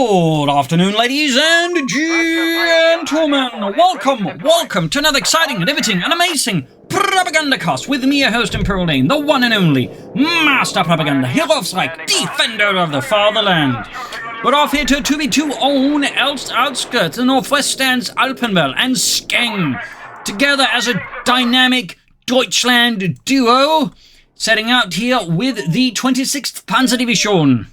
Good afternoon, ladies and gentlemen. Welcome to another exciting, riveting, and amazing Propagandacast with me, your host, Imperial Dane, the one and only Master Propaganda, Hilfsreich, Defender of the Fatherland. We're off here to 2v2 own elst Outskirts. The northwest stands Alpenwell and Skeng, together as a dynamic Deutschland duo, setting out here with the 26th Panzerdivision.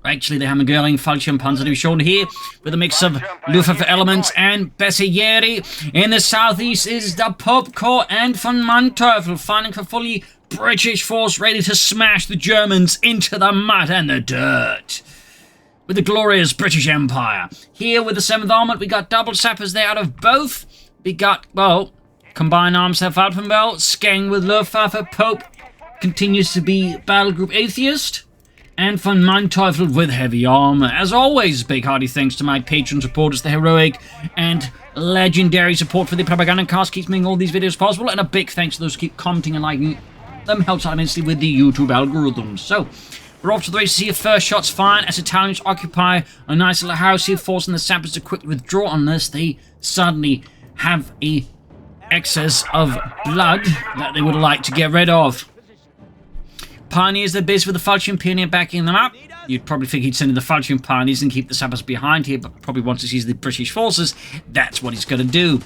Actually, the Hammergering Fallschirm Panzerdivision here, with a mix of Luftwaffe elements and Besserieri. In the southeast is DaPopeCoH and VonMant fighting for fully British force ready to smash the Germans into the mud and the dirt. With the glorious British Empire. Here with the 7th Armoured, we got double sappers there out of both. We got, well, combined arms have Alpenwell, Skeng with Luftwaffe, Pope continues to be Battle Group Atheist, and VonMant with heavy armor. As always, big hearty thanks to my patron supporters, the heroic and legendary support for the Propagandacast keeps making all these videos possible, and a big thanks to those who keep commenting and liking them, helps out immensely with the YouTube algorithms. So, we're off to the race to see if first shots fired as Italians occupy a nice little house here, forcing the sappers to quickly withdraw unless they suddenly have a excess of blood that they would like to get rid of. Pioneers, they're busy with the Fallschirm Pioneer backing them up. You'd probably think he'd send in the Fallschirm Pioneers and keep the sappers behind here, but probably once he sees the British forces, that's what he's going to do.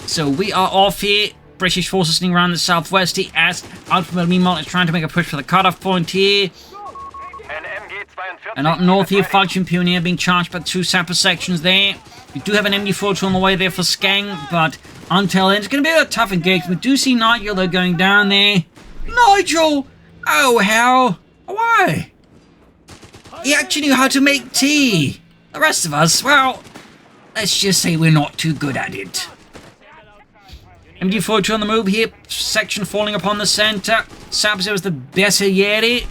So we are off here. British forces sitting around the southwest here as Alpenwell meanwhile is trying to make a push for the cutoff point here. And up north here, Fallschirm Pioneer being charged by two sapper sections there. We do have an MG42 on the way there for Skeng, but until then, it's going to be a tough engagement. We do see Nigel, though, going down there. Nigel! Oh, hell. Why? He actually knew how to make tea. The rest of us, well, let's just say we're not too good at it. MG42 on the move here. Section falling upon the center. Saps, it was the Besserieri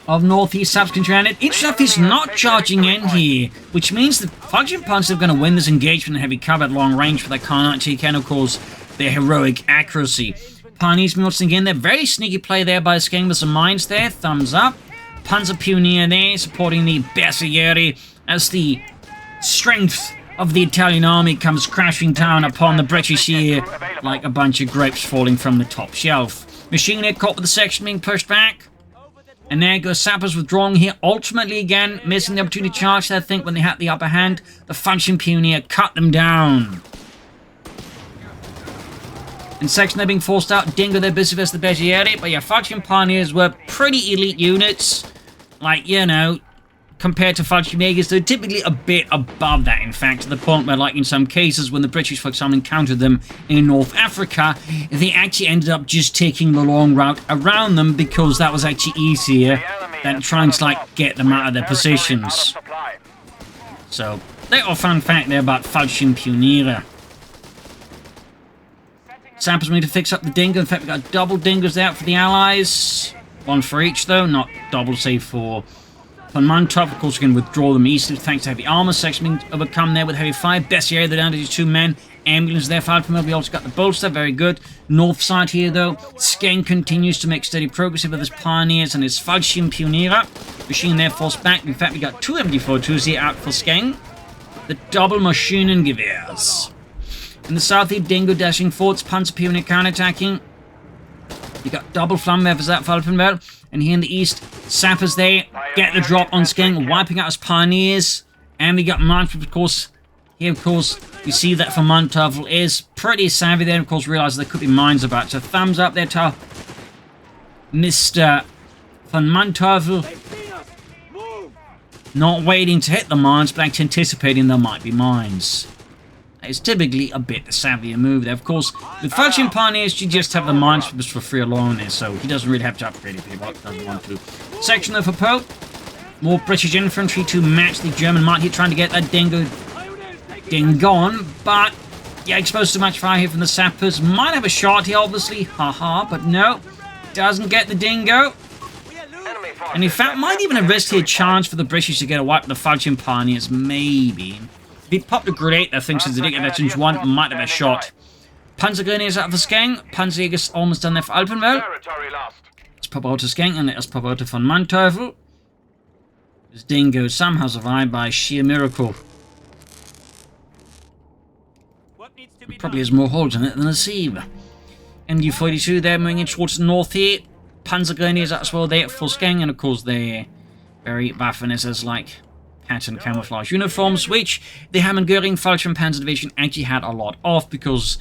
of northeast Saps controlling it. Interesting enough, he's not charging in here, which means the Fallschirm Panzer are going to win this engagement in heavy cover at long range, but they can't actually can, of course, their heroic accuracy. Pioneers melting in there. Very sneaky play there by Skeng with some mines there. Thumbs up. Panzer Pioneer there supporting the Besserieri as the strength of the Italian army comes crashing down upon the British here like a bunch of grapes falling from the top shelf. Machine Head caught with the section being pushed back. And there goes sappers withdrawing here. Ultimately, again, missing the opportunity to charge. I think when they had the upper hand, the Fallschirm Pioneer cut them down. In section, they're being forced out. Dingo, they're busy versus the Besserieri. But yeah, Fallschirm Pioneers were pretty elite units. Like, you know, compared to Fallschirm Jägers, they're typically a bit above that, in fact, to the point where, like, in some cases, when the British, for example, encountered them in North Africa, they actually ended up just taking the long route around them because that was actually easier than trying to, like, get them out of their positions. So, little fun fact there about Fallschirm Pioneer. Sappers need to fix up the dingo. In fact, we've got double dingos out for the Allies. One for each, though. Not double, save for VonMant. Of course, we can withdraw them easily thanks to heavy armor. Section being overcome there with heavy fire. Besserieri, they're down to just 2 men. Ambulance there for Alpenwell. We also got the bolster. Very good. North side here, though. Skeng continues to make steady progress with his Pioneers and his Fallschirm Pioneer. Machine there forced back. In fact, we got 2 MG42s here out for Skeng. The double Maschinengewehrs. In the south here, Dingo dashing forwards, Panzer Pioneer counterattacking. You got double Flammenwerfers out for Alpenwell. And here in the east, sappers there get the drop on Skeng, wiping out his Pioneers. And we got Mant, of course. Here, of course, you see that VonMant is pretty savvy there. Of course, realizes there could be mines about. So thumbs up there to Mr. VonMant. Not waiting to hit the mines, but actually anticipating there might be mines. It's typically a bit the savvier move there. Of course, with Fallschirm Pioneers, you just have the minesweepers for free alone there, so he doesn't really have to upgrade if he doesn't want to. Section there for Pope. More British infantry to match the German might here, trying to get that dingo on, but yeah, exposed to much fire here from the sappers. Might have a shot here, obviously, haha, but no, doesn't get the dingo. And in fact, might even have risked here a chance for the British to get a wipe with the Fallschirm Pioneers, maybe. If he popped a grenade, I think since they didn't get that one, might have a shot. Panzer Grenadiers out for Skeng. Panzer Jägers almost done there for Alpenwell. Let's pop out to Skeng and let's pop out to VonMant. This dingo somehow survived by sheer miracle. Probably has more holes in it than a sieve. MG-42 there, moving in towards the north here. Panzer Grenadiers as well there for Skeng, and of course their very Waffen like pattern camouflage uniforms, which the Hammond Göring Fallschirm Panzer Division actually had a lot of because,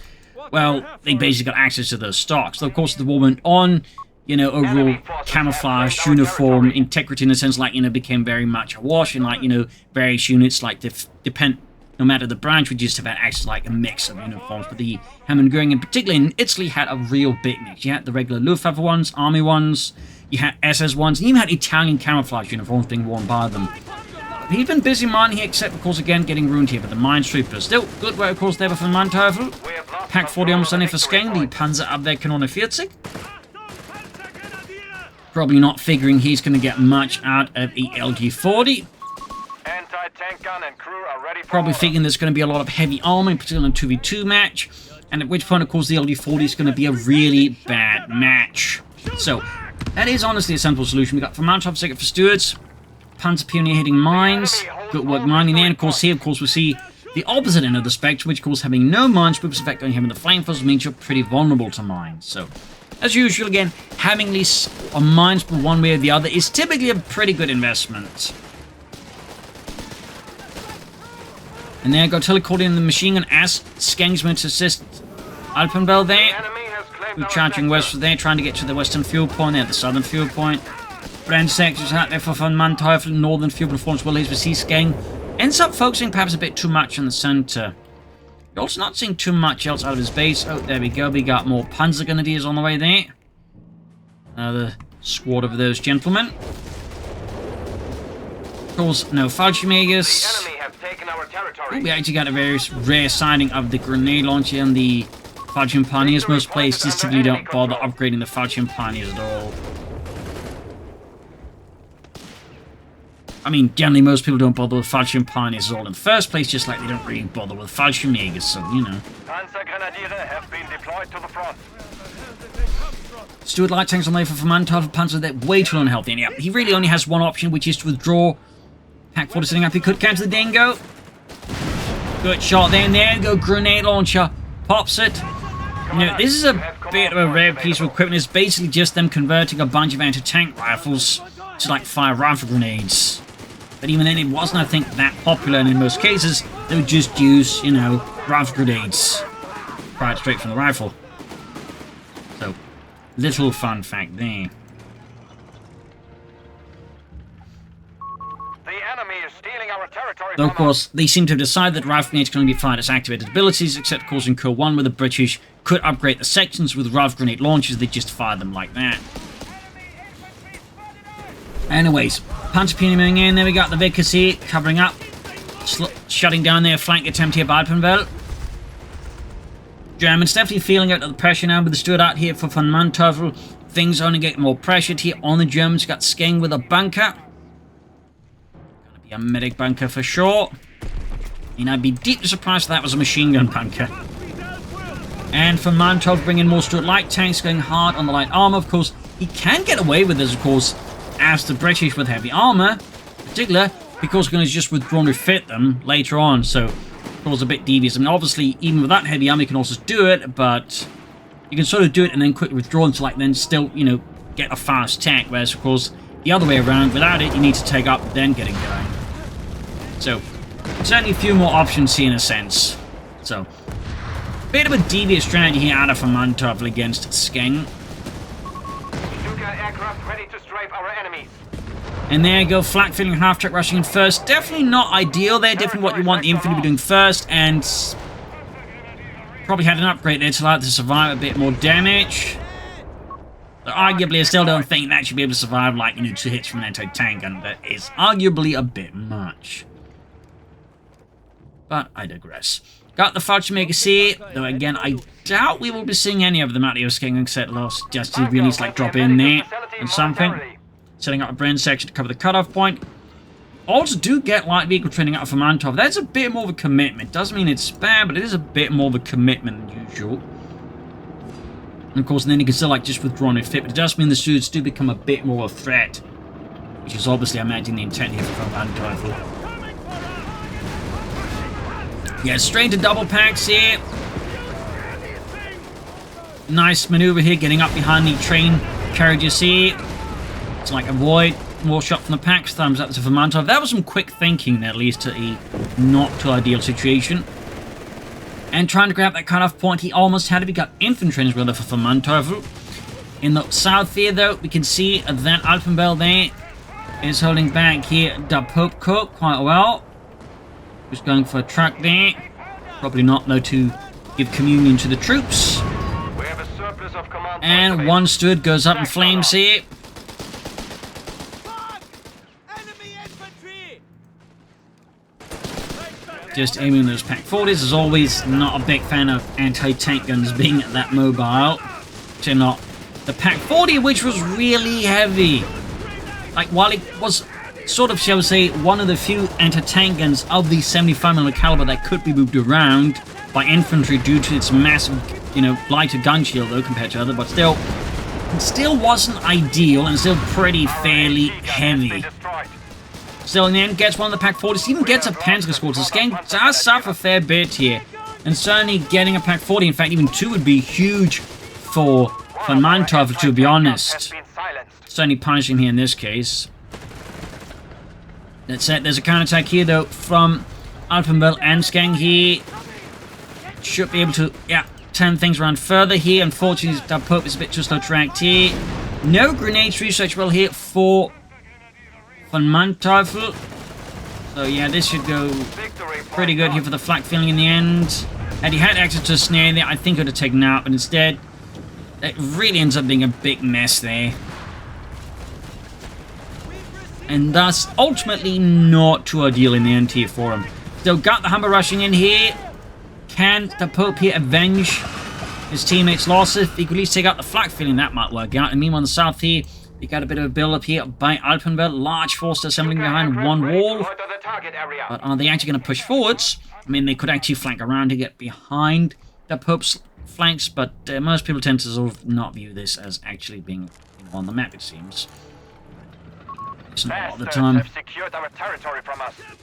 well, they basically got access to those stocks. So of course the war went on, you know, overall camouflage, uniform, integrity in a sense, like, you know, became very much a wash, and like, you know, various units like depend. No matter the branch, we just have had access to like a mix of uniforms. But the Hammond Göring, in particular in Italy, had a real big mix. You had the regular Luftwaffe ones, Army ones, you had SS ones, and you even had Italian camouflage uniforms being worn by them. But he'd been busy mining here, except, of course, again, getting ruined here by the minesweepers. Still, good work, of course, there for VonMant. Pack 40 almost on here for Skeng, the Panzerabwehrkanone 40. Probably not figuring he's going to get much out of the LG-40. Tank gun and crew are ready for Probably thinking there's going to be a lot of heavy armor, in particular in a 2v2 match, and at which point, of course, the LD-40 is going to be a really bad match. So, that is honestly a simple solution. We got VonMant second for Stewards, Panzer Pioneer hitting mines, good work mining there, and of course here, of course, we see the opposite end of the spectrum, which, of course, having no minesweepers effect on having the flamethrowers means you're pretty vulnerable to mines. So, as usual, again, having at least a minesweeper one way or the other is typically a pretty good investment. And there, got teleporting in the machine gun as Skeng's meant to assist Alpenwell there. We're charging west from there, trying to get to the western fuel point, there, the southern fuel point. Brand sectors out there for VonMant, northern fuel performance well as we see Skeng ends up focusing perhaps a bit too much on the center. You're also not seeing too much else out of his base. Oh, there we go. We got more Panzer Grenadiers on the way there. Another squad of those gentlemen. Of course, no Fallschirmjägers. Ooh, we actually got a very rare sighting of the grenade launcher and the Fallschirm Pioneers. Most places typically don't bother upgrading the Fallschirm Pioneers at all. I mean, generally most people don't bother with Fallschirm Pioneers at all in the first place, just like they don't really bother with Fallschirmjägers, so, you know. Panzer Grenadiere have been deployed to the front. Steward light tanks on there for VonMant, Panzer, they're way too unhealthy, and yeah, he really only has one option, which is to withdraw. Pack 40 setting up, he could counter the dingo. Good shot there, and there you go, grenade launcher, pops it. You know, this is a bit of a rare piece of equipment. It's basically just them converting a bunch of anti-tank rifles to, like, fire rifle grenades. But even then, it wasn't, I think, that popular, and in most cases, they would just use, you know, rifle grenades. Fired straight from the rifle. So, little fun fact there. Though, of course, they seem to have decided that rifle grenades can only be fired as activated abilities, except, of course, in Coh3, where the British could upgrade the sections with rifle grenade launchers. They just fired them like that. Anyways, Panzer Pioneer moving in. There we got the Vickers here, covering up, shutting down their flank attempt here by Alpenwell. Germans definitely feeling out of the pressure now with the Steward out here for VonMant. Things only get more pressured here on the Germans. Got Skeng with a bunker. A medic bunker for sure. And I'd be deeply surprised if that was a machine gun bunker. And VonMant bringing more Stuart light tanks, going hard on the light armor. Of course, he can get away with this, of course, as the British with heavy armor, in particular, because he's going to just withdraw and refit them later on. So, of course, a bit devious. I mean, obviously, even with that heavy armor, you can also do it, but you can sort of do it and then quickly withdraw until, like, then still, you know, get a fast attack. Whereas, of course, the other way around, without it, you need to take up, then getting going. So, certainly a few more options here in a sense. So, bit of a devious strategy here out of VonMant against Skeng. Aircraft ready to strafe our enemies. And there you go, flak filling, half track rushing in first. Definitely not ideal there, definitely what you want the infantry to be doing first, and probably had an upgrade there to allow it to survive a bit more damage. But arguably, I still don't think that should be able to survive, like, you know, 2 hits from an anti-tank gun. That is arguably a bit much. But I digress. Got the Fallschirmjägers here, though again, I doubt we will be seeing any of them out here Skeng, except lost just to really like drop in there and something. Setting up a brand section to cover the cutoff point. Also do get light vehicle training out of VonMant. That's a bit more of a commitment. Doesn't mean it's bad, but it is a bit more of a commitment than usual. And of course, then you can still like just withdraw and fit, but it does mean the Stewards do become a bit more of a threat. which is obviously, I imagine, the intent here for VonMant. Yeah, straight to double packs here. Nice maneuver here, getting up behind the train carriages here. It's like avoid more shot from the packs. Thumbs up to VonMant. That was some quick thinking, at least, to a not too ideal situation. And trying to grab that cut-off point, he almost had it. We got infantry as well for VonMant. In the south here, though, we can see that Alpenwell there is holding back here DaPopeCoH quite well. Just going for a truck there. Probably not, though, to give communion to the troops. We have a surplus of command And one stood goes up in flames here. Just aiming those Pack 40s. As always, not a big fan of anti-tank guns being that mobile. So not the Pack 40, which was really heavy. Like, while it was sort of, shall we say, one of the few anti-tank guns of the 75mm caliber that could be moved around by infantry due to its massive, you know, lighter gun shield, though, compared to other, but still, it still wasn't ideal and still pretty fairly heavy. Still, in the end, gets one of the Pack 40s, even gets a Panzer squad, so Skeng does suffer a fair bit here. And certainly getting a Pack 40, in fact, even 2 would be huge for VonMant, to be honest. Certainly punishing here in this case. That's it. There's a counterattack here, though, from Alpenwell and Skeng here. Should be able to, yeah, turn things around further here. Unfortunately, DaPope is a bit too slow to react here. No grenades research well here for VonMant. So, yeah, this should go pretty good here for the flak filling in the end. Had he had access to a snare there, I think it would have taken out, but instead, it really ends up being a big mess there. And thus, ultimately, not too ideal in the end here for him. Still got the Humber rushing in here. Can DaPope here avenge his teammates' losses? If he could at least take out the flak filling, that might work out. And meanwhile, on the south here, we got a bit of a build-up here by Alpenwell. Large force assembling behind one wall. But are they actually going to push forwards? I mean, they could actually flank around to get behind DaPope's flanks, but most people tend to sort of not view this as actually being on the map, it seems. It's not all the time.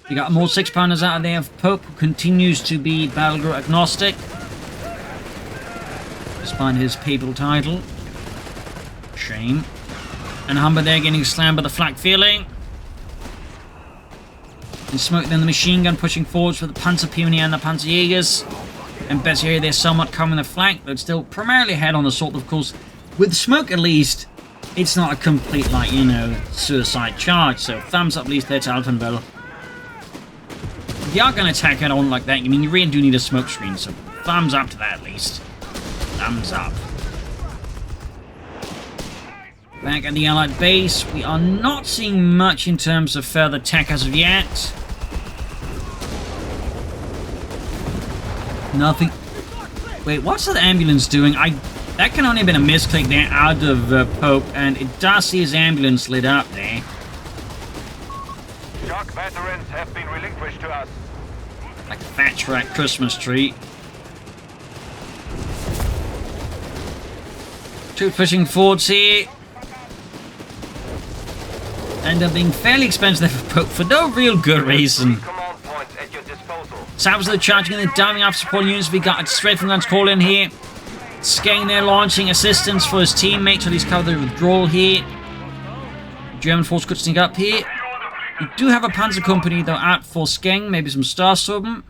We got more 6-pounders out of there. Pope continues to be battle group agnostic, despite his papal title. Shame. And Humber there getting slammed by the flak feeling. And Smoke then the machine gun pushing forwards for the Panzer Peony and the Panzerjägers. And Bessie here, they're somewhat covering the flank, but still primarily head on assault, of course. With Smoke, at least, it's not a complete, like, you know, suicide charge. So thumbs up at least there to Alpenwell. If you are going to attack it on like that, I mean, you really do need a smoke screen. So thumbs up to that at least. Thumbs up. Back at the Allied base, we are not seeing much in terms of further tech as of yet. Nothing. Wait, what's that ambulance doing? That can only have been a misclick there out of Pope, and it does see his ambulance lit up there. Shock veterans have been relinquished to us. Like a Thatcher at Christmas tree. Two pushing forwards here. End up being fairly expensive for Pope for no real good reason. Salvos are charging in the diving after supporting units. We got a straight from guns call in here. Skeng there launching assistance for his teammates, so he's covered the withdrawal here. German force could sneak up here. We do have a Panzer Company though out for Skeng, maybe some Starstorm.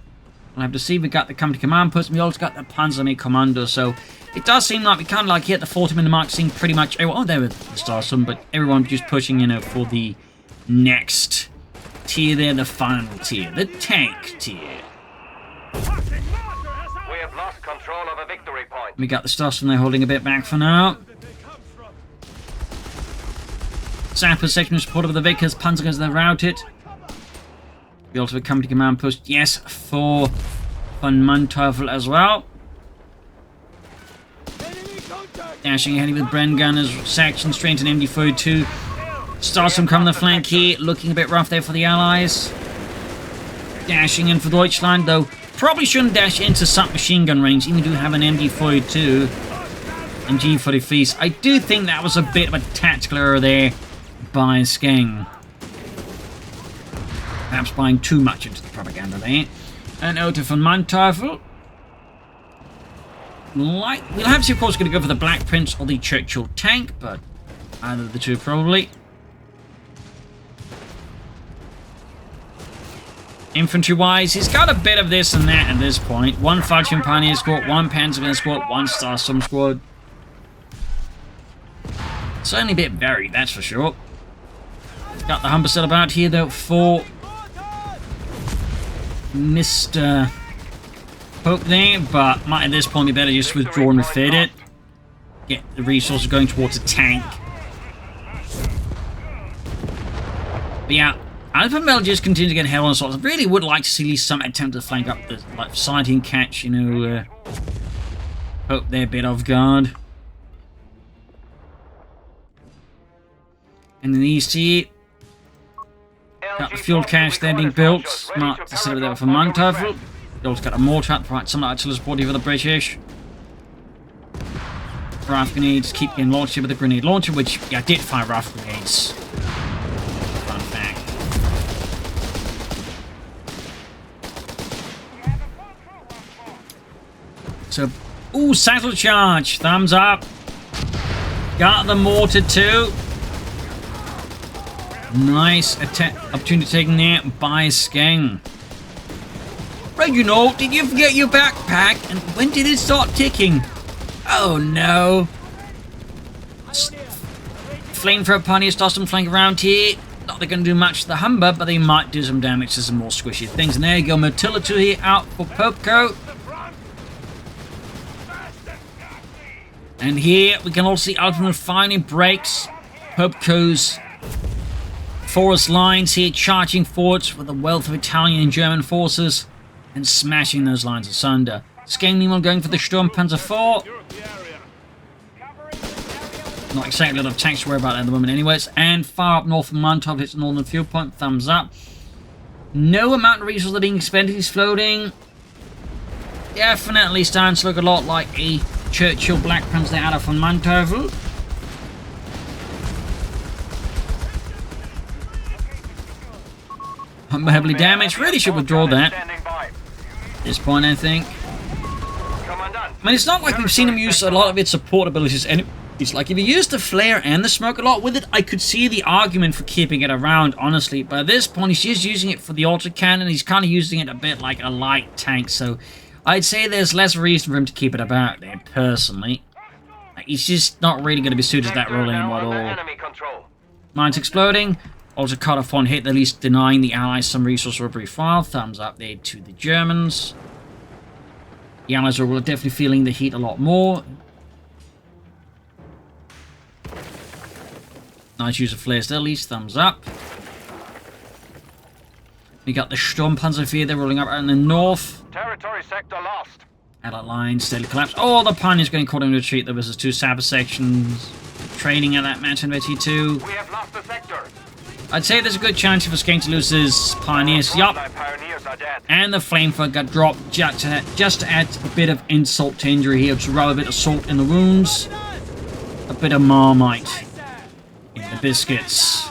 We'll have to see. We got the company command post, and we also got the Panzer Commando, so it does seem like we kind of like hit the 40-minute mark, seeing pretty much everyone. Oh, there was the Starstorm, but everyone just pushing, you know, for the next tier there, the final tier, the tank tier. We have lost control of a victory point. We got the Starstorm there holding a bit back for now. Sapper section support of the Vickers, Panzer guns they're routed. We also have a company command post, yes, for VonMant as well. Dashing ahead with Bren Gunners, section straight to an MD42. Starstorm coming the flank here, looking a bit rough there for the Allies. Dashing in for Deutschland, though probably shouldn't dash into submachine gun range, even do have an MD42 and G43. I do think that was a bit of a tactical error there by Skeng. Perhaps buying too much into the propaganda there. And out of VonMant. We'll have to see, of course, going to go for the Black Prince or the Churchill tank, but either of the two probably. Infantry-wise, he's got a bit of this and that at this point. One Falchion Pioneer Squad, one Panzer Squad, one Starstorm Squad. Certainly a bit varied, that's for sure. Got the Humber still about here, though, for Mr. Pope there, but might at this point be better just withdraw and refit it. Get the resources going towards a tank. But yeah, Alpenwell just continue to get held on assaults. I really would like to see at least some attempt to flank up the side and catch, you know, Pope there a bit off guard. And then the east here, got the fuel cache there being built. Smart to set it there for VonMant. Also got a mortar to provide some artillery support here for the British. Rifle grenades keep getting launched here with the grenade launcher, which I did fire rifle grenades. Fun fact. So, ooh, saddle charge. Thumbs up. Got the mortar too. Nice opportunity taken there by Skeng. Reginald, did you forget your backpack? And when did it start ticking? Oh no. Flamethrower Pioneer starts some flank around here. Not they're going to do much to the Humber, but they might do some damage to some more squishy things. And there you go, Matilda 2 here out for DaPopeCoH. And here we can also see Alpenwell finally breaks DaPopeCoH's forest lines here, charging forwards with a wealth of Italian and German forces and smashing those lines asunder. Skeng meanwhile going for the Sturmpanzer IV. Not exactly a lot of tanks to worry about at the moment anyways. And far up north from VonMant hits northern fuel point, thumbs up. No amount of resources are being expended, he's floating. Definitely starting to look a lot like a Churchill Black Prince there out of VonMant. Humber heavily damaged, really should withdraw that. At this point, I think. I mean, it's not like we've seen him use a lot of its support abilities, and it's like if he used the flare and the smoke a lot with it, I could see the argument for keeping it around, honestly. But at this point, he's just using it for the autocannon. He's kind of using it a bit like a light tank, so I'd say there's less reason for him to keep it about there, personally. Like, he's just not really going to be suited to that role anymore at all. Mines exploding. Also cut off one hit, at least denying the Allies some resource for a brief while. Thumbs up there to the Germans. The Allies are definitely feeling the heat a lot more. Nice use of flares there, at least. Thumbs up. We got the Sturmpanzer IV, they're rolling up out in the north. Territory sector lost. Allied line steadily collapsed. Oh, the Pioneers getting caught in retreat. There was 2 Sabbath sections training at that match in T2. We have lost the sector. I'd say there's a good chance for Skeng to lose his Pioneers. Yup. And the Flamethrower got dropped just to add a bit of insult to injury here. To rub a bit of salt in the wounds. A bit of Marmite in the biscuits.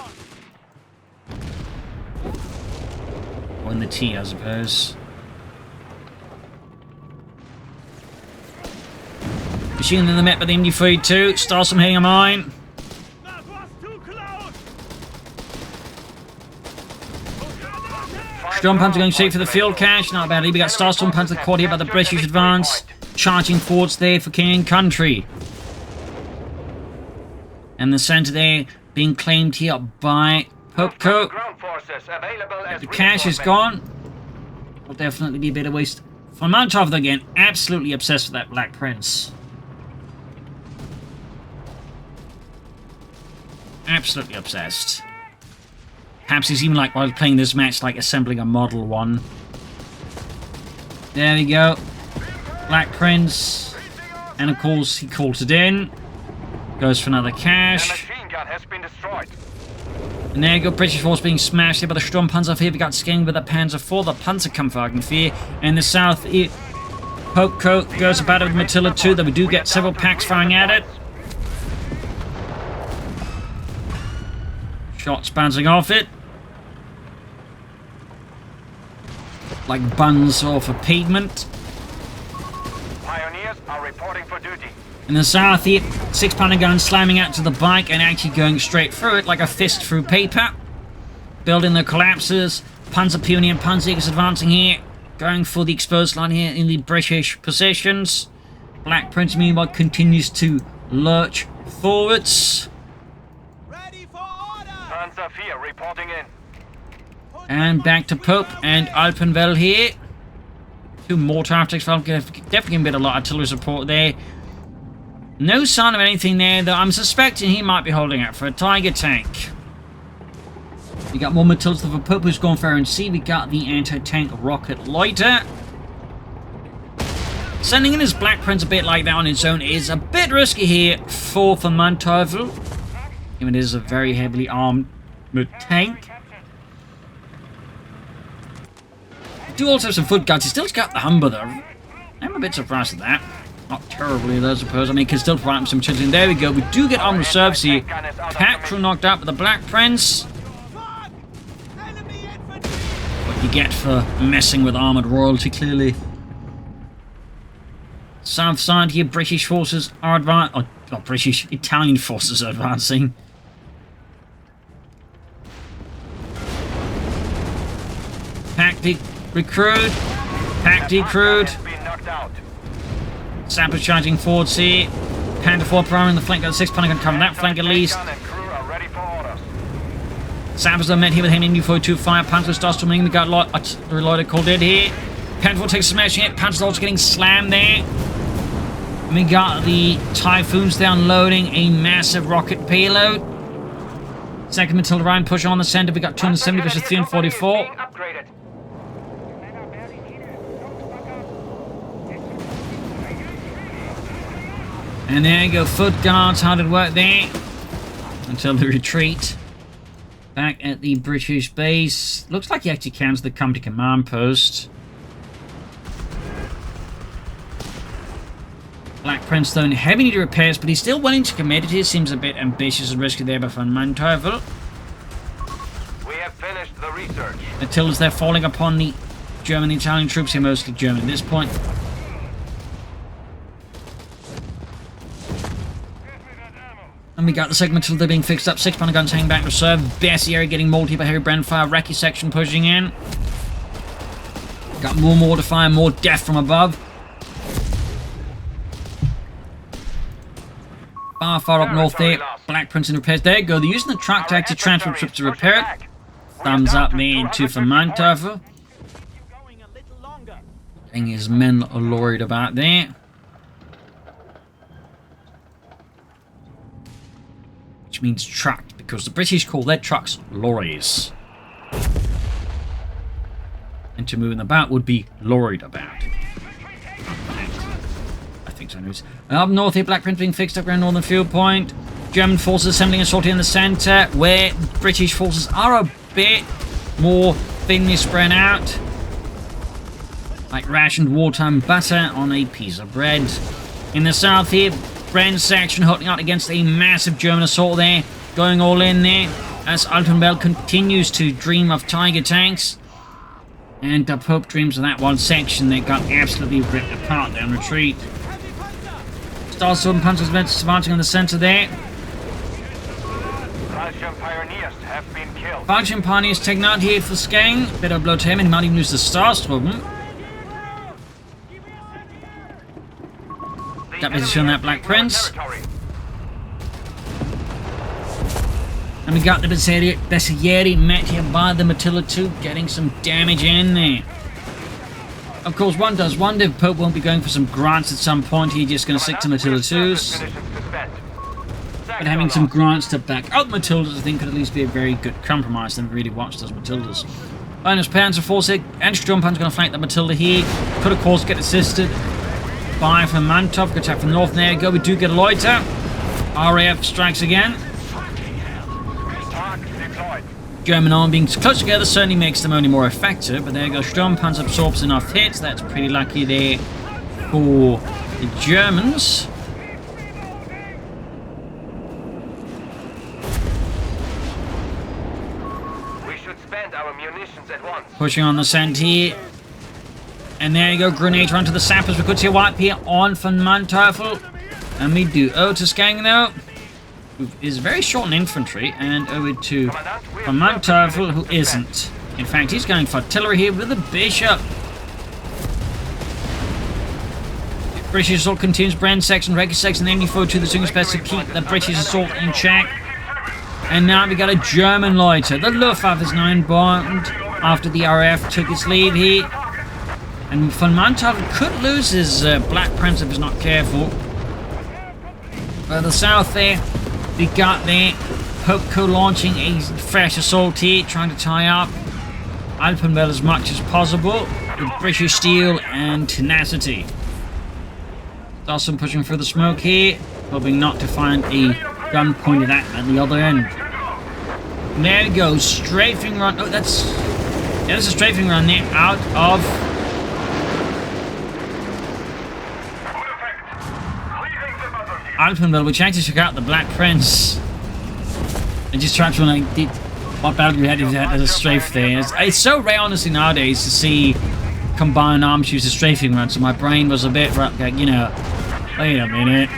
Or in the tea, I suppose. Machine in the met by the MD-32. Starstorm hitting a mine. Sturmpanzer going straight for the field cache. Not badly. We got Starstorm Panzer caught here by the British advance. Charging forwards there for King and Country. And the centre there being claimed here by DaPopeCoH. The cache is gone. Will definitely be a bit of waste. VonMant again, absolutely obsessed with that Black Prince. Absolutely obsessed. Perhaps he's even like, while playing this match, like assembling a Model 1. There we go. Black Prince. And of course, he calls it in. Goes for another cache. And there you go, British force being smashed here by the Sturmpanzer IV. We got Skeng with the Panzer IV, the Panzerkampfwagen IV. And the south, DaPopeCoH goes about it with Matilda 2, though we do get several packs firing at it. Shots bouncing off it. like buns off a pavement. Pioneers are reporting for duty. In the south here, 6-pounder gun slamming out to the bike and actually going straight through it like a fist through paper. Building the collapses. Panzer Pioneer and Panzerjägers advancing here. Going for the exposed line here in the British positions. Black Prince meanwhile continues to lurch forwards. Ready for order! Panzer 4 reporting in. And back to Pope and Alpenwell here. 2 mortar attacks. Definitely a bit of lot of artillery support there. No sign of anything there, though. I'm suspecting he might be holding out for a Tiger tank. We got more Matildas for Pope, who's gone for Air&Sea. We got the anti-tank rocket loiter. Sending in his Black Prince a bit like that on its own is a bit risky here for VonMant. It is a very heavily armed tank. Do also have some foot guards. He still's got the Humber though. I'm a bit surprised at that. Not terribly though, I suppose. I mean, can still provide him some children. There we go. We do get on reserves here. Patrol knocked out with the Black Prince. What you get for messing with armoured royalty, clearly. South side here, British forces are advancing. Oh, not British, Italian forces are advancing. Pack recruit. Pack decruit. Sappers charging forwards here. Panther 4 priming the flank. Got the 6-pounder gun covering that flank at least. Sappers are met here with him in U-42 fire. Panther starts to wing. We got the reloaded called dead here. Panther 4 takes a smashing hit. Panther's also getting slammed there. And we got the Typhoons downloading a massive rocket payload. Second Matilda Ryan push on the center. We got 270 versus 344. And there you go, foot guards, hard at work there. Until the retreat. Back at the British base. Looks like he actually counts the company command post. Black Prince though in heavy need repairs, but he's still willing to commit it. He seems a bit ambitious and risky there by VonMant. We have finished the research. Matilda's there falling upon the German and Italian troops here, mostly German at this point. And we got the second Matilda being fixed up. 6-pounder guns hanging back reserve. Bessieri getting mauled here by heavy brand fire. Recce section pushing in. Got more mortar fire, more death from above. Far up north there. Black Prince in repairs. There you go. They're using the truck to actually transfer troops to repair it. Thumbs up there to VonMant. Getting his men lorried about there. Which means trucked, because the British call their trucks lorries. And to move in about would be lorried about. I think so, anyways. Up north here, Black Prince being fixed up around Northern Field Point. German forces assembling a sortie in the centre, where British forces are a bit more thinly spread out. Like rationed wartime butter on a piece of bread. In the south here, Brand section holding out against a massive German assault there. Going all in there as Alpenwell continues to dream of Tiger tanks. And DaPope dreams of that one section that got absolutely ripped apart down retreat. Star Sword and Panzer's advancing on the centre there. Belgian pioneers have been killed. Belgian pioneers taken out here for Skeng. Bit of blow to him, and he might even lose the Star Sword. Got position on that Black Prince. And we got the Bessieri met here by the Matilda 2, getting some damage in there. Of course, one does wonder if Pope won't be going for some grants at some point. He's just going to stick to Matilda 2s. But having some grants to back up Matildas, I think, could at least be a very good compromise. Then really watch those Matildas. Minus Panzer Force, Anti-Drone Pan's going to flank the Matilda here. Could, of course, get assisted by VonMant. Good attack from the north. There you go. We do get a loiter. RAF strikes again. German army being close together certainly makes them only more effective. But there you go. Sturmpanzer absorbs enough hits. That's pretty lucky there for the Germans. We should spend our munitions at once. Pushing on the scent here. And there you go, grenade run to the sappers. We could see a wipe here on VonMant. And we do. Oh, to Skeng though, who is very short in infantry, and over to VonMant, who isn't. In fact, he's going for artillery here with the bishop. British assault continues. Brand section, regular section, and MD4 to the swing best to keep the British assault in check. And now we got a German loiter. The Luftwaffe is now inbound after the RAF took its lead here. And VonMant could lose his Black Prince if he's not careful. Further south there, we got there DaPopeCoH launching a fresh assault here, trying to tie up Alpenwell as much as possible with British steel and tenacity. Dawson pushing through the smoke here, hoping not to find a gun pointed at the other end. And there we go, strafing run. Oh, that's a strafing run there out of Alpenwell, which actually took out the Black Prince. And just tried to like, what battle we had if we had a strafe there. It's so rare, honestly, nowadays to see combined arms use a strafing run, so my brain was a bit, you know, wait a minute.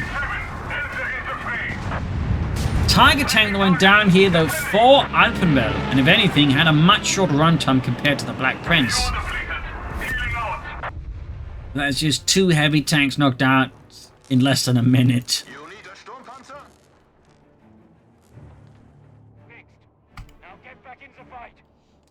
Tiger tank that went down here, though, for Alpenwell, and if anything, had a much shorter run time compared to the Black Prince. That's just 2 heavy tanks knocked out in less than a minute.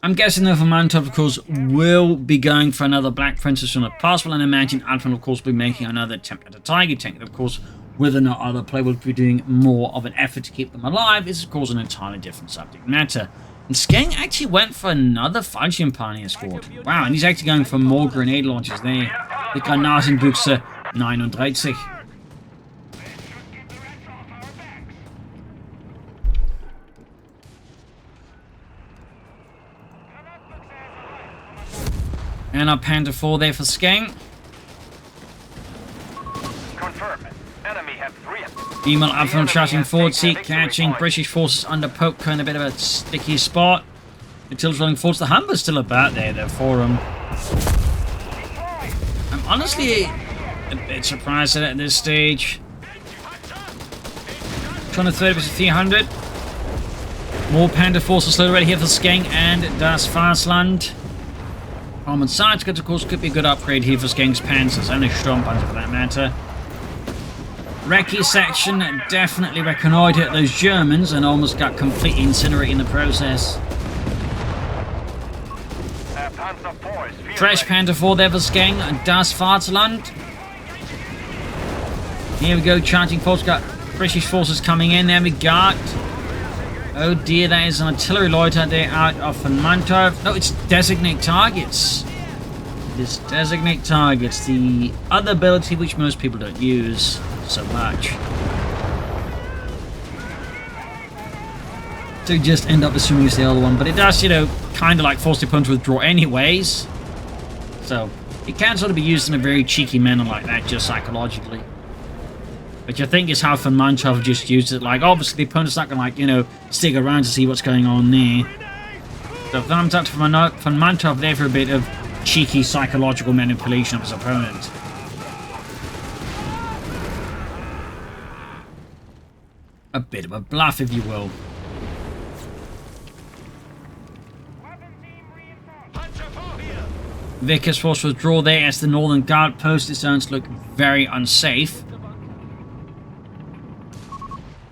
I'm guessing that VonMant, of course, will be going for another Black Prince as soon as possible, and I imagine Alpenwell, of course, will be making another attempt at a Tiger tank. Of course, whether or not other player will be doing more of an effort to keep them alive is, of course, an entirely different subject matter. And Skeng actually went for another Fallschirm Pioneer squad. Wow, and he's actually going for more grenade launches there. The Granatenbüchse 39. And our Panther 4 there for Skeng. Confirm. Enemy have 3. Email Alpenwell shouting forward, seek catching British forces under DaPopeCoH in a bit of a sticky spot. Until running forwards. The Humber's still about there for him. I'm honestly a bit surprised at this stage. 230 versus 300. More Panther forces slowly ready here for Skeng and Das Varsland. Common side of course, could be a good upgrade here for Skeng's Panzers, and a Sturmpanzer for that matter. Recce section definitely reconnoitred those Germans and almost got completely incinerated in the process. Fresh Panther 4 there for Skeng and Das Varsland. Here we go, charging force, got British forces coming in. There we got, oh dear, that is an artillery loiter there out of VonMant. No, it's designate targets. It is designate targets, the other ability which most people don't use so much. So just end up assuming it's the other one, but it does, you know, kind of like force the opponent to withdraw anyways. So it can sort of be used in a very cheeky manner like that, just psychologically. Which I think is how VonMant have just used it. Like, obviously the opponent's not going to, like, you know, stick around to see what's going on there. So VonMant there for a bit of cheeky psychological manipulation of his opponent. A bit of a bluff, if you will. Vickers force withdraw there as the Northern Guard post is starting to look very unsafe.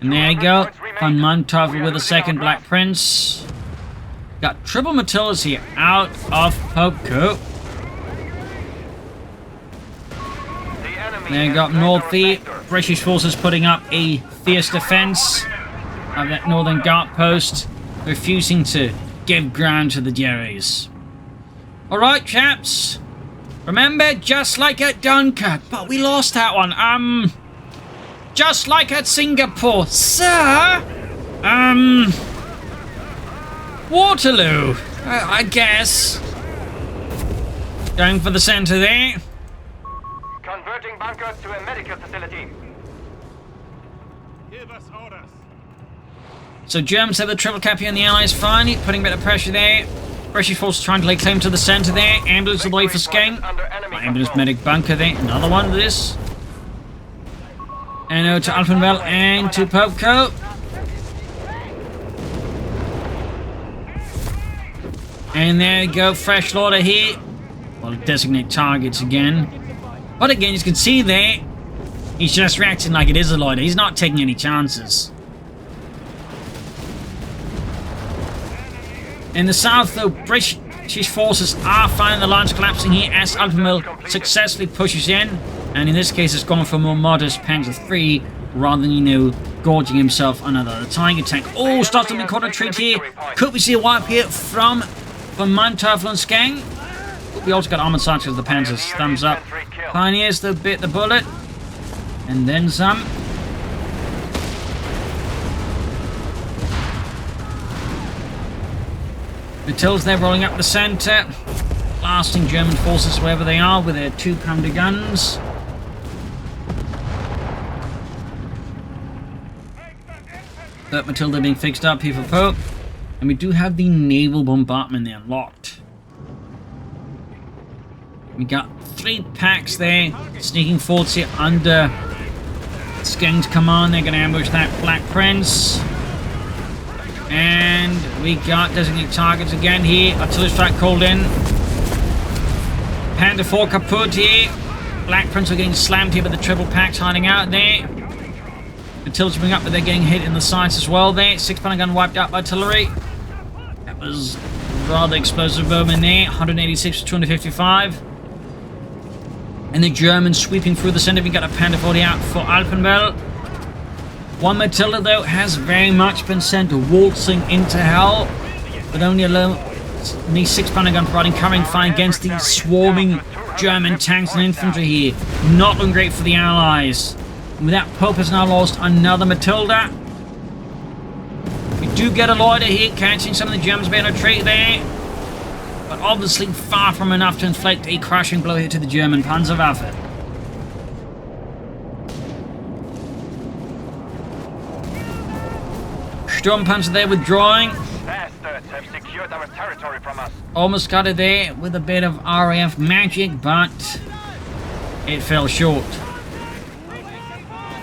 And there you go, VonMant with a second Black Prince. Got triple Matildas here out of DaPopeCoH. There you go, north here. British forces putting up a fierce defense of that Northern Guard post, refusing to give ground to the Jerrys. Alright, chaps. Remember, just like at Dunkirk, but we lost that one. Just like at Singapore, sir. Waterloo, I guess. Going for the center there. Converting bunker to a medical facility. Give us orders. So Germans have the triple cap here on the Allies finally, putting a bit of pressure there. British forces trying to lay claim to the center there. Ambulance all the way for Skeng. Ambulance medic bunker there. Another one of this. And over to Alpenwell and to DaPopeCoH. And there you go, fresh slaughter here. Well, designate targets again. But again, you can see there, he's just reacting like it is a loader. He's not taking any chances. In the south, though, British forces are finding the lines collapsing here as Alpenwell successfully pushes in. And in this case, it's gone for more modest Panzer III rather than, you know, gorging himself on another Tiger tank. Oh, starts to be caught a treat here. Could we see a wipe here from VonMant and Skeng? We also got armored sights of the Panzers. Thumbs up. Pioneers, though, bit the bullet. And then some. Matildas there rolling up the centre. Blasting German forces wherever they are with their 2-pounder guns. Third Matilda being fixed up here for Pope. And we do have the naval bombardment there unlocked. We got 3 packs there, sneaking forwards here under Skeng's command. They're going to ambush that Black Prince. And we got designated targets again here. Artillery strike called in. Panther IV kaput here. Black Prince are getting slammed here by the triple packs hiding out there. Matilda's bring up, but they're getting hit in the sights as well there. 6-pounder gun wiped out by artillery. That was rather explosive moment there. 186 to 255. And the Germans sweeping through the center. We got a Panther 40 out for Alpenwell. One Matilda, though, has very much been sent waltzing into hell. But only alone the 6-pounder gun providing covering fire against these swarming German tanks and infantry here. Not looking great for the Allies. And with that, Pope has now lost another Matilda. We do get a loiter here, catching some of the Germans being a retreat there. But obviously far from enough to inflict a crashing blow here to the German Panzerwaffe. Sturmpanzer there withdrawing. Bastards have secured our territory from us. Almost got it there with a bit of RAF magic, but it fell short.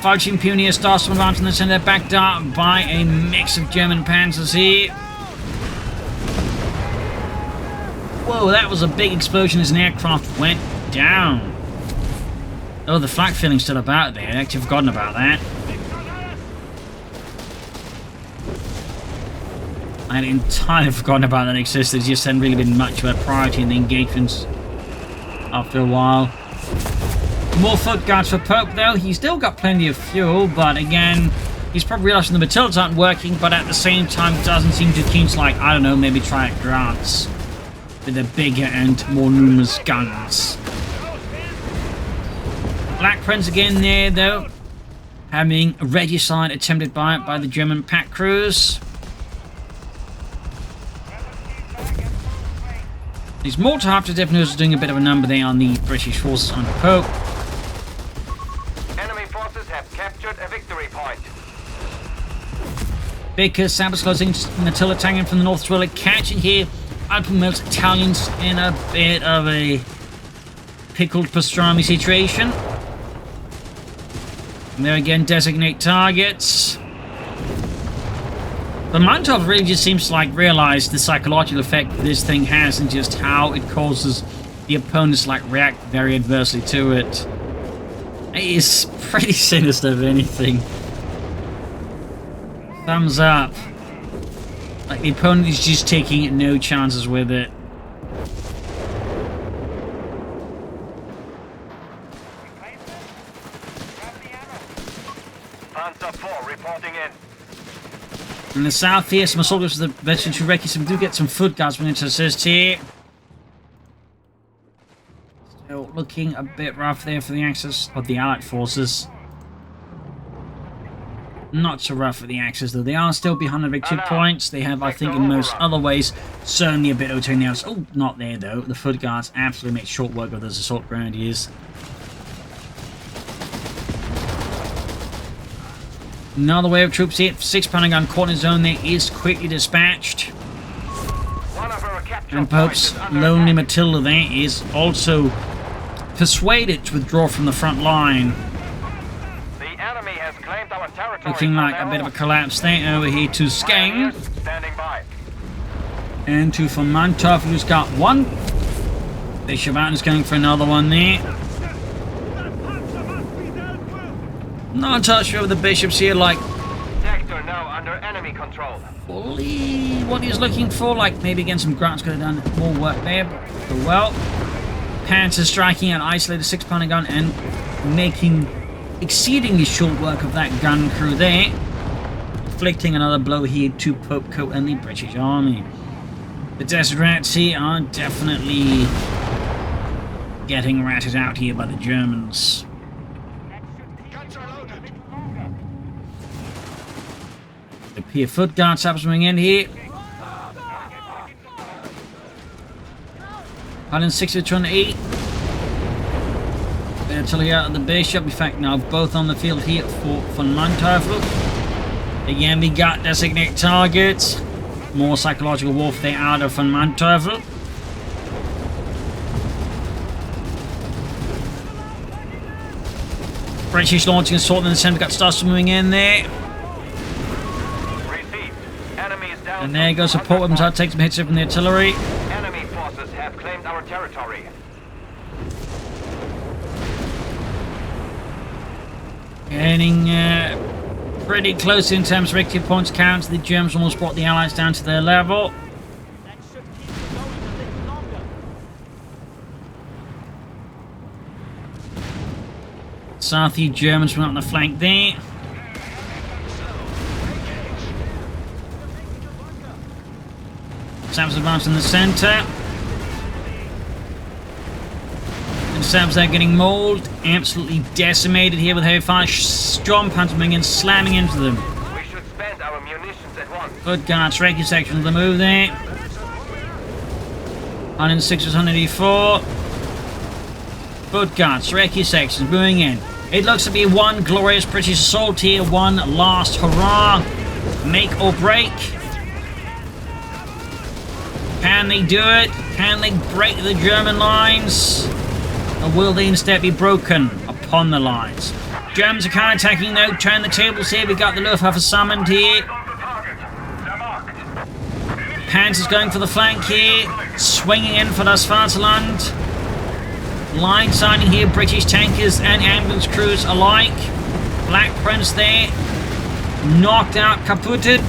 Falchion Pioneer starts to advance in the center, backed up by a mix of German panzers here. Whoa, that was a big explosion as an aircraft went down. Oh, the flak filling's still about there. I'd actually forgotten about that. I had entirely forgotten about that existed. It just hadn't really been much of a priority in the engagements after a while. More foot guards for Pope, though. He's still got plenty of fuel, but again, he's probably realizing the Matildas aren't working, but at the same time, doesn't seem too keen to, like, I don't know, maybe try at Grants with the bigger and more numerous guns. Black Prince again there, though, having a regicide attempted by the German pack crews. These mortar after Definitors are doing a bit of a number there on the British forces under Pope. Enemy forces have captured a victory point. Because Sabbath's closing Matilda Tangan from the north as well, catching here Alpenwell's Italians in a bit of a pickled pastrami situation. And there again, designate targets. But Mantov really just seems to like realize the psychological effect this thing has and just how it causes the opponents like react very adversely to it. It is pretty sinister if anything. Thumbs up. Like the opponent is just taking no chances with it. Panzer IV reporting in. In the south here, some soldiers of the veteran Shureki, so we do get some foot guards willing to assist here. Still looking a bit rough there for the axis of the Allied forces. Not so rough for the Axis, though. They are still behind the victory points. They have, I think, in most other ways, certainly a bit over the outs. Oh, not there, though. The foot guards absolutely make short work of those assault grenadiers. Another wave of troops here. 6-pounder gun caught in his zone there is quickly dispatched. And Pope's lonely Matilda there is also persuaded to withdraw from the front line. The enemy has claimed our territory. Looking like a bit of a collapse there over here to Skeng. Standing by. And to VonMant, who's got one. Bishop out is going for another one there. Not entirely sure the bishops here, like, Sector now under enemy control. fully what he's looking for. Like, maybe again some grants could have done more work there. But well, Panzer striking an isolated 6-pounder gun and making exceedingly short work of that gun crew there. Inflicting another blow here to DaPopeCoH and the British Army. The desert rats here are definitely getting ratted out here by the Germans. The Pier foot guards upswing in here. 160 to 208. Artillery out of the bishop. In fact, now both on the field here for VonMant. Again, we got designated targets. More psychological warfare out of VonMant. British launching assault in the center, got stars moving in there. Received. Enemy is down. And there goes support weapons out, take some hits from the artillery. Enemy forces have claimed our territory. Getting pretty close in terms of victory points count. The Germans almost brought the Allies down to their level. That should keep it going a little longer. Southeast Germans went on the flank there. Sam's advancing in the center. And Sam's there getting mauled. Absolutely decimated here with heavy fire. Strong Panzer coming in, slamming into them. We should spend our munitions at once. Good guards, Reiki section of the move there. 106 to 184. Good guards, Reiki sections moving in. It looks to be one glorious British assault here. One last hurrah. Make or break. Can they do it? Can they break the German lines? Or will they instead be broken upon the lines? Germans are counter-attacking though. Turn the tables here. We got the Luftwaffe summoned here. Panzer's going for the flank here. Swinging in for das Vaterland. Line siding here. British tankers and ambulance crews alike. Black Prince there. Knocked out, kaputted.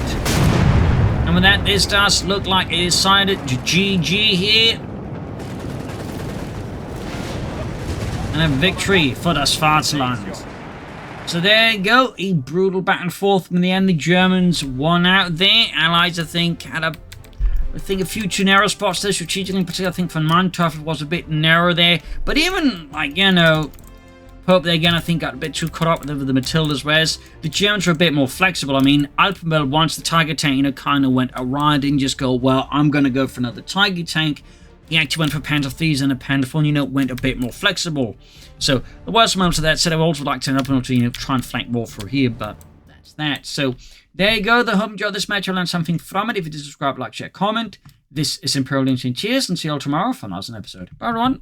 And with that, this does look like it is sided GG here. And a victory for das Vaterland. So there you go. A brutal back and forth. In the end, the Germans won out there. Allies, I think, had a few too narrow spots there strategically. In particular, I think VonMant was a bit narrow there. But even, like, you know, Pope there again, I think, got a bit too caught up with the Matildas, whereas the Germans were a bit more flexible. I mean, Alpenwell, once the Tiger tank, you know, kind of went awry, didn't just go, well, I'm going to go for another Tiger tank. He actually went for Panzer IIIs and a Panzer IV, you know, went a bit more flexible. So, the worst moments of that said, I would also like to up and, you know, try and flank more through here, but that's that. So, there you go. I hope you enjoyed this match. I learned something from it. If you did, subscribe, like, share, comment. This is Imperial Lynch, and cheers, and see you all tomorrow for another episode. Bye, everyone.